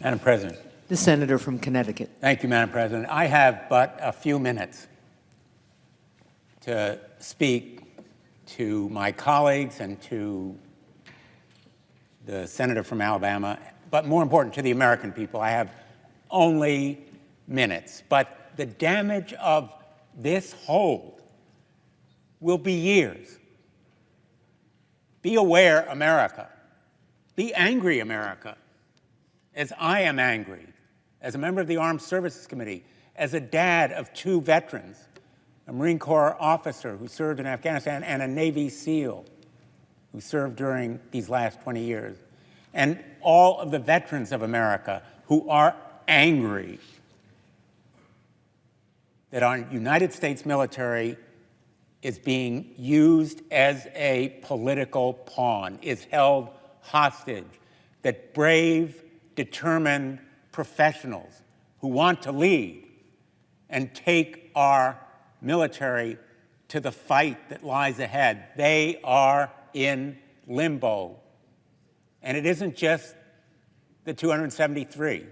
Madam President. The senator from Connecticut. Thank you, Madam President. I have but a few minutes to speak to my colleagues and to the senator from Alabama, but more important, to the American people. I have only minutes, but the damage of this hold will be years. Be aware, America. Be angry, America, as I am angry, as a member of the Armed Services Committee, as a dad of 2 veterans, a Marine Corps officer who served in Afghanistan and a Navy SEAL who served during these last 20 years, and all of the veterans of America who are angry that our United States military is being used as a political pawn, is held hostage, that brave, determined professionals who want to lead and take our military to the fight that lies ahead, they are in limbo. And it isn't just the 273.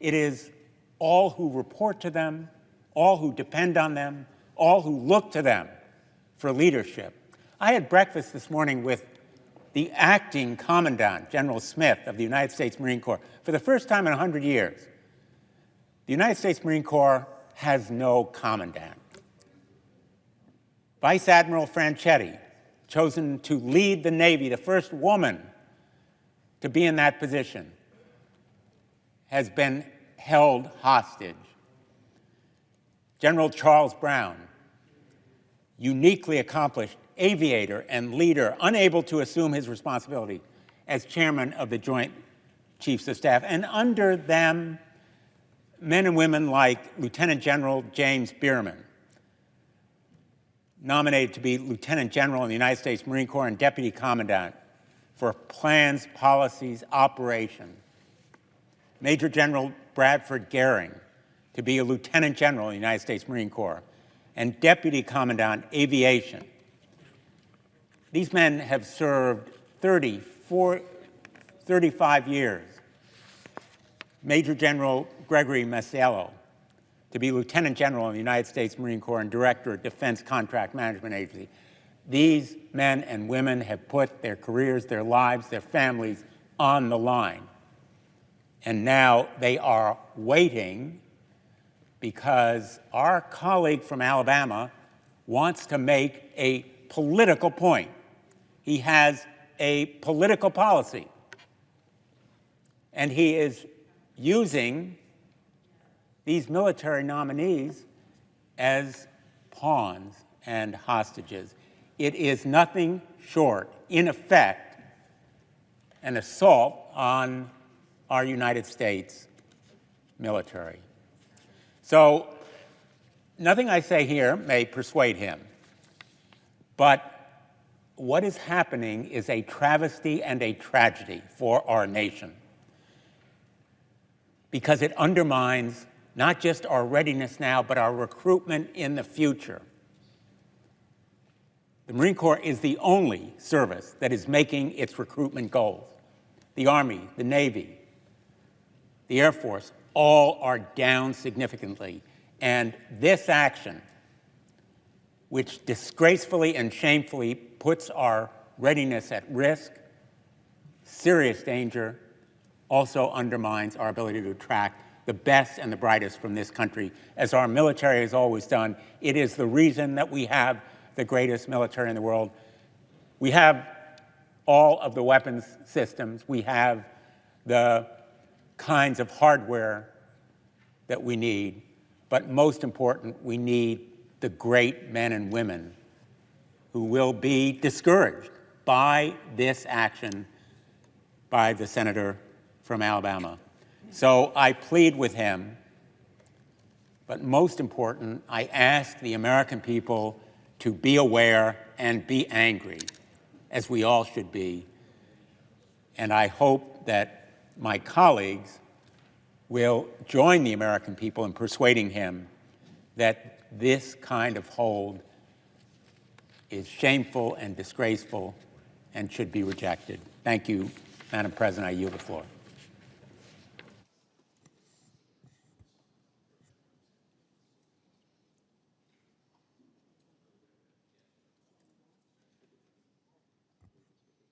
It is all who report to them, all who depend on them, all who look to them for leadership. I had breakfast this morning with the acting Commandant, General Smith of the United States Marine Corps. For the first time in 100 years, the United States Marine Corps has no Commandant. Vice Admiral Franchetti, chosen to lead the Navy, the first woman to be in that position, has been held hostage. General Charles Brown, uniquely accomplished aviator and leader, unable to assume his responsibility as chairman of the Joint Chiefs of Staff. And under them, men and women like Lieutenant General James Bierman, nominated to be Lieutenant General in the United States Marine Corps and Deputy Commandant for plans, policies, operation. Major General Bradford Goering to be a Lieutenant General in the United States Marine Corps and Deputy Commandant Aviation. These men have served 35 years. Major General Gregory Masiello to be Lieutenant General in the United States Marine Corps and Director of Defense Contract Management Agency. These men and women have put their careers, their lives, their families on the line. And now they are waiting because our colleague from Alabama wants to make a political point. He has a political policy. And he is using these military nominees as pawns and hostages. It is nothing short, in effect, an assault on our United States military. So nothing I say here may persuade him, but what is happening is a travesty and a tragedy for our nation, because it undermines not just our readiness now, but our recruitment in the future. The Marine Corps is the only service that is making its recruitment goals. The Army, the Navy, the Air Force, all are down significantly. And this action, which disgracefully and shamefully puts our readiness at risk, serious danger, also undermines our ability to attract the best and the brightest from this country, as our military has always done. It is the reason that we have the greatest military in the world. We have all of the weapons systems. We have the kinds of hardware that we need. But most important, we need the great men and women who will be discouraged by this action by the senator from Alabama. So I plead with him, but most important, I ask the American people to be aware and be angry, as we all should be. And I hope that my colleagues will join the American people in persuading him that this kind of hold is shameful and disgraceful and should be rejected. Thank you, Madam President. I yield the floor.